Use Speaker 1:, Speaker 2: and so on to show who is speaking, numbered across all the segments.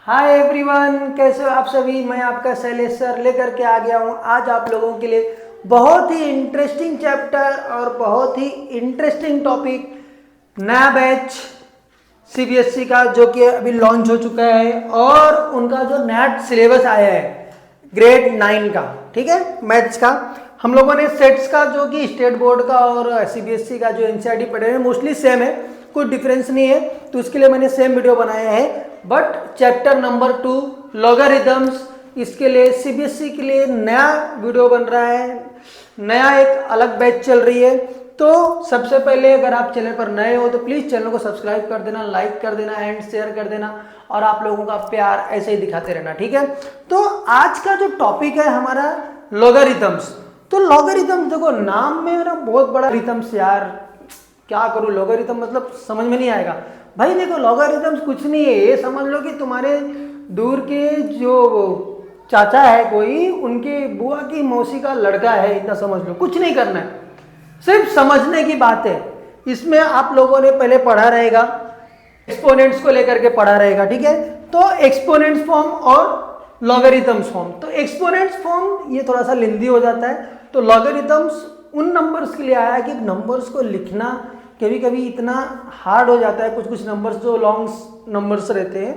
Speaker 1: Hi everyone, कैसे हो आप सभी। मैं आपका शैलेश सर लेकर के आ गया हूँ आज आप लोगों के लिए बहुत ही इंटरेस्टिंग चैप्टर और बहुत ही इंटरेस्टिंग टॉपिक, नया बैच सीबीएसई का जो कि अभी लॉन्च हो चुका है और उनका जो नया सिलेबस आया है ग्रेड 9 का, ठीक है, मैथ्स का। हम लोगों ने सेट्स का जो कि स्टेट बोर्ड का और सीबीएसई का जो एनसीईआरटी पढ़े हैं मोस्टली सेम है, कोई डिफरेंस नहीं है, तो उसके लिए मैंने सेम वीडियो बनाया है। बट चैप्टर नंबर 2 लॉगरिथम्स, इसके लिए सीबीएसई के लिए नया वीडियो बन रहा है, नया एक अलग बैच चल रही है। तो सबसे पहले अगर आप चैनल पर नए हो तो प्लीज़ चैनल को सब्सक्राइब कर देना, लाइक कर देना एंड शेयर कर देना और आप लोगों का प्यार ऐसे ही दिखाते रहना, ठीक है। तो आज का जो टॉपिक है हमारा लॉगरिथम्स। तो लॉगरिथम्स देखो, नाम में ना बहुत बड़ा रिथम्स, यार क्या करूँ, लॉगरिथम मतलब समझ में नहीं आएगा भाई। देखो लॉगरिथम्स कुछ नहीं है, ये समझ लो कि तुम्हारे दूर के जो चाचा है कोई, उनके बुआ की मौसी का लड़का है, इतना समझ लो। कुछ नहीं करना है, सिर्फ समझने की बात है। इसमें आप लोगों ने पहले पढ़ा रहेगा, एक्सपोनेंट्स को लेकर के पढ़ा रहेगा, ठीक है। तो एक्सपोनेंट्स फॉर्म और लॉगरिथम्स फॉर्म, तो एक्सपोनेंट्स फॉर्म ये थोड़ा सा लेंदी हो जाता है, तो लॉगरिथम्स उन नंबर्स के लिए आया है कि नंबर्स को लिखना कभी कभी इतना हार्ड हो जाता है, कुछ कुछ नंबर्स जो लॉन्ग नंबर्स रहते हैं,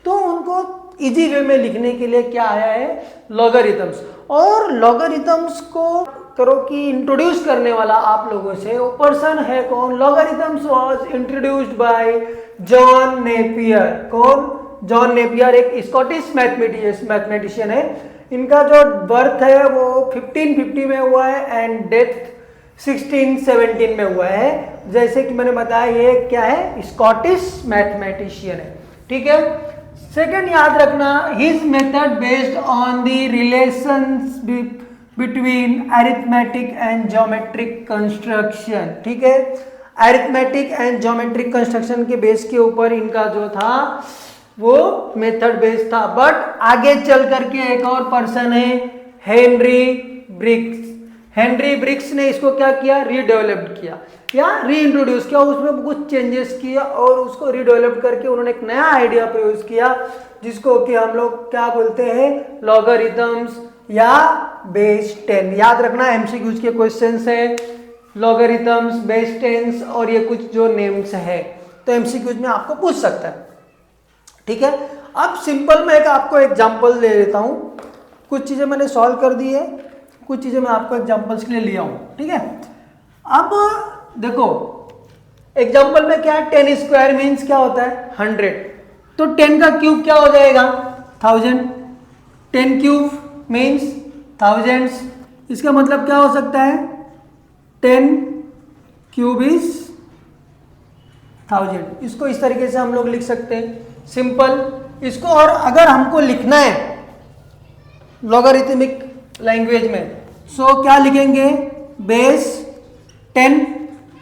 Speaker 1: तो उनको इजी वे में लिखने के लिए क्या आया है, लॉगरिथम्स। और लॉगरिथम्स को करो कि इंट्रोड्यूस करने वाला आप लोगों से वो पर्सन है कौन। Logarithms was introduced by John Napier. कौन? जॉन नेपियर, एक स्कॉटिश मैथमेटिशियन है। इनका जो बर्थ है वो 1550 में हुआ है एंड डेथ 1617 में हुआ है। जैसे कि मैंने बताया ये क्या है, स्कॉटिश मैथमेटिशियन है, ठीक है। सेकंड याद रखना, his method based on the relations between arithmetic and geometric construction, ठीक है। अरिथमेटिक एंड ज्योमेट्रिक कंस्ट्रक्शन के बेस के ऊपर इनका जो था वो मेथड बेस्ड था। बट आगे चल करके एक और पर्सन है हेनरी ब्रिक्स। हेनरी ब्रिक्स ने इसको क्या किया, रीडेवलप्ड किया या रीइंट्रोड्यूस किया, उसमें कुछ चेंजेस किया और उसको रीडेवलप करके उन्होंने एक नया आइडिया प्रयोग किया जिसको कि हम लोग क्या बोलते हैं, लॉगरिथम्स या बेस 10। याद रखना एमसीक्यूज के क्वेश्चंस है, लॉगरिथम्स, बेस 10 और ये कुछ जो नेम्स है, तो एमसीक्यूज में आपको पूछ सकता है, ठीक है। अब सिंपल मैं एक आपको एग्जांपल दे देता हूं। कुछ चीजें मैंने सॉल्व कर दी है, कुछ चीजें मैं आपको एग्जांपल्स के लिए लिया हूं, ठीक है। अब देखो एग्जांपल में क्या है, 10 स्क्वायर मीन्स क्या होता है, 100। तो 10 का क्यूब क्या हो जाएगा, 1000। 10 क्यूब मीन्स थाउजेंड्स। इसका मतलब क्या हो सकता है, 10 क्यूब इज 1000। इसको इस तरीके से हम लोग लिख सकते हैं, सिंपल इसको। और अगर हमको लिखना है लॉगरिथमिक लैंग्वेज में, सो क्या लिखेंगे, बेस 10,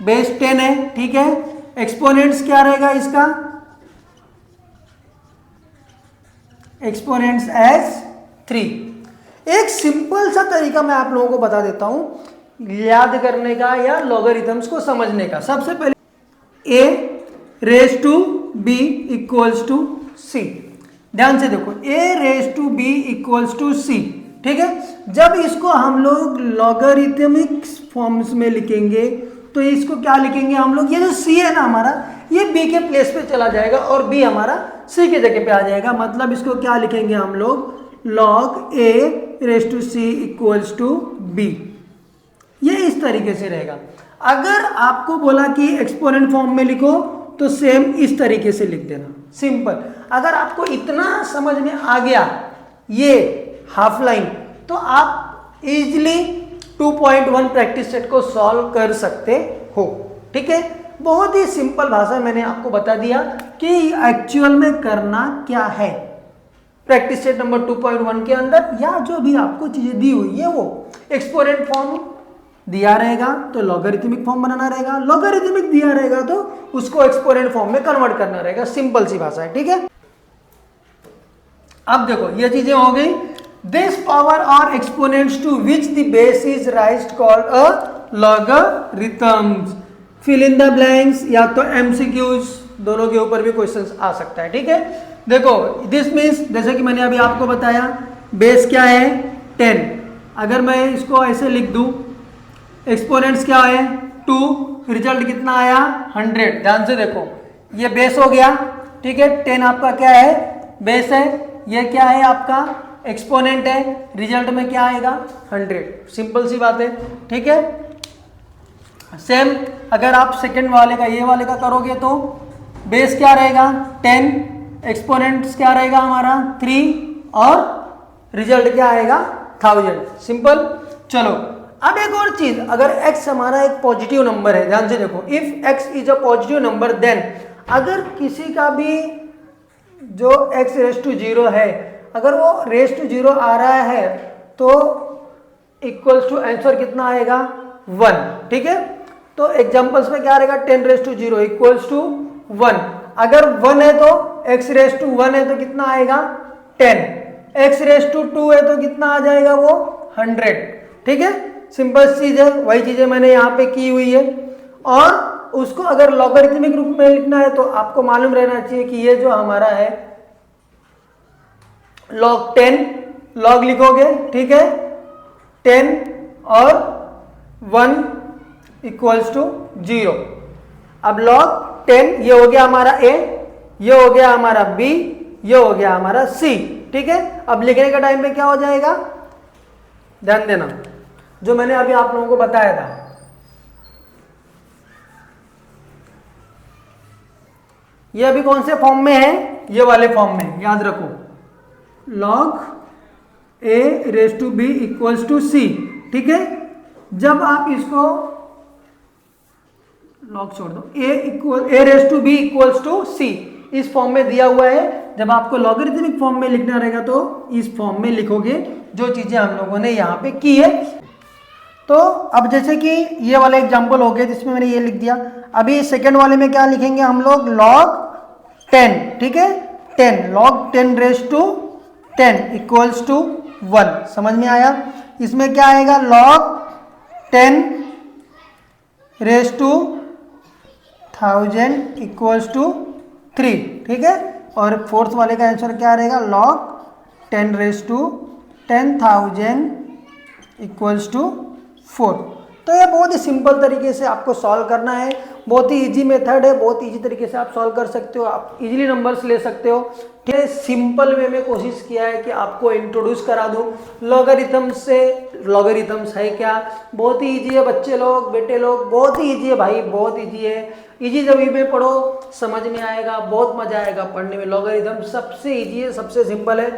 Speaker 1: बेस 10 है, ठीक है। एक्सपोनेंट्स क्या रहेगा इसका, एक्सपोनेंट्स एज 3। एक सिंपल सा तरीका मैं आप लोगों को बता देता हूं याद करने का या लॉगरिथम्स को समझने का। सबसे पहले a raise to b equals to c। ध्यान से देखो, a raise to b equals to c, ठीक है। जब इसको हम लोग लॉगरिथमिक फॉर्म्स में लिखेंगे तो इसको क्या लिखेंगे हम लोग, ये जो c है ना हमारा, ये b के प्लेस पे चला जाएगा और b हमारा c के जगह पे आ जाएगा। मतलब इसको क्या लिखेंगे हम लोग, log a raise to c equals to b। ये इस तरीके से रहेगा। अगर आपको बोला कि एक्सपोनेंट फॉर्म में लिखो तो सेम इस तरीके से लिख देना, सिंपल। अगर आपको इतना समझ में आ गया ये हाफ लाइन, तो आप इजीली 2.1 प्रैक्टिस सेट को सॉल्व कर सकते हो, ठीक है। बहुत ही सिंपल भाषा मैंने आपको बता दिया कि एक्चुअल में करना क्या है प्रैक्टिस सेट नंबर 2.1 के अंदर, या जो भी आपको चीजें दी हुई है वो एक्सपोनेंट फॉर्म दिया रहेगा तो लॉगरिथमिक फॉर्म बनाना रहेगा, लॉगरिथमिक दिया रहेगा तो उसको एक्सपोनेंट फॉर्म में कन्वर्ट करना रहेगा। सिंपल सी भाषा है, ठीक है। अब देखो ये चीजें हो गई। दिस पावर और exponents to which the base is raised called a logarithms. Fill in the blanks, या तो एमसीक्यूज दोनों के ऊपर भी क्वेश्चंस आ सकता है, ठीक है। देखो दिस मीन्स जैसे कि मैंने अभी आपको बताया बेस क्या है 10, अगर मैं इसको ऐसे लिख दूं एक्सपोनेंट्स क्या है 2, रिजल्ट कितना आया 100। ध्यान से देखो ये बेस हो गया, ठीक है। 10 आपका क्या है बेस है, ये क्या है आपका एक्सपोनेंट है, रिजल्ट में क्या आएगा 100। सिंपल सी बात है, ठीक है। सेम अगर आप सेकंड वाले का ये वाले का करोगे तो बेस क्या रहेगा 10, एक्सपोनेंट्स क्या रहेगा हमारा 3 और रिजल्ट क्या आएगा 1000। सिंपल। चलो अब एक और चीज, अगर x हमारा एक पॉजिटिव नंबर है, ध्यान से देखो if x is a positive number then अगर किसी का भी जो x रेस टू 0 है अगर वो रेस टू 0 आ रहा है तो इक्वल्स टू आंसर कितना आएगा 1, ठीक है। तो एग्जांपल्स में क्या रहेगा 10 रेस टू 0 इक्वल्स टू 1, अगर 1 है तो x रेस टू 1 है तो कितना आएगा 10, x रेस टू 2 है तो कितना आ जाएगा वो 100, ठीक है। सिंपल चीज है, वही चीजें मैंने यहाँ पे की हुई है। और उसको अगर लॉगरिथमिक रूप में लिखना है तो आपको मालूम रहना चाहिए कि ये जो हमारा है log 10 log लिखोगे, ठीक है 10 और 1 इक्वल्स टू 0। अब log 10 ये हो गया हमारा a, ये हो गया हमारा b, ये हो गया हमारा c, ठीक है। अब लिखने का टाइम पे क्या हो जाएगा, ध्यान देना जो मैंने अभी आप लोगों को बताया था, ये अभी कौन से फॉर्म में है, ये वाले फॉर्म में, याद रखो log a raise to b equals to c, ठीक है। जब आप इसको log छोड़ दो a raise to b equals to c इस फॉर्म में दिया हुआ है, जब आपको लॉगरिथमिक फॉर्म में लिखना रहेगा तो इस फॉर्म में लिखोगे जो चीजें हम लोगों ने यहाँ पे की है। तो अब जैसे कि ये वाला एग्जांपल हो गया जिसमें मैंने ये लिख दिया, अभी सेकंड वाले में क्या लिखेंगे हम लोग log 10, ठीक है 10 log 10 raise to 10 equals to 1, समझ में आया। इसमें क्या आएगा log 10 raise to 1000 equals to 3, ठीक है। और फोर्थ वाले का आंसर क्या रहेगा log 10 raise to 10,000 equals to 4। तो ये बहुत ही सिंपल तरीके से आपको सॉल्व करना है, बहुत ही इजी मेथड है, बहुत इजी तरीके से आप सॉल्व कर सकते हो, आप इजीली नंबर्स ले सकते हो। ठीक है, सिंपल वे में कोशिश किया है कि आपको इंट्रोड्यूस करा दूं लॉगरिथम्स से। लॉगरिथम्स है क्या, बहुत ही इजी है बच्चे लोग, बेटे लोग, बहुत ही इजी है भाई, बहुत इजी है। इजी जब में पढ़ो समझ में आएगा, बहुत मजा आएगा पढ़ने में। लॉगरिथम सबसे इजी है, सबसे सिंपल है।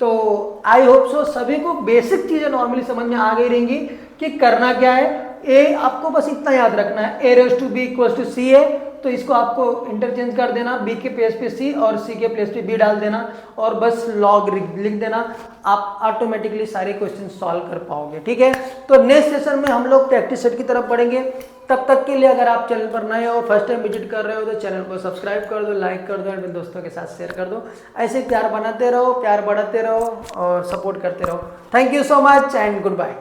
Speaker 1: तो आई होप सो सभी को बेसिक चीजें नॉर्मली समझ में आ गई रहेंगी कि करना क्या है। ए आपको बस इतना याद रखना है, A raise to B equals to C है, तो इसको आपको इंटरचेंज कर देना, बी के प्लेस पे सी और सी के प्लेस पे बी डाल देना और बस लॉग लिख देना, आप ऑटोमेटिकली सारे क्वेश्चन सॉल्व कर पाओगे। ठीक है, तो नेक्स्ट सेशन में हम लोग प्रैक्टिस सेट की तरफ बढ़ेंगे। तब तक के लिए अगर आप चैनल पर नए हो, फर्स्ट टाइम विजिट कर रहे हो, तो चैनल को सब्सक्राइब कर दो, लाइक कर दो, अपने दोस्तों के साथ शेयर कर दो। ऐसे प्यार बनाते रहो, प्यार बढ़ाते रहो और सपोर्ट करते रहो। Thank you so much and good bye.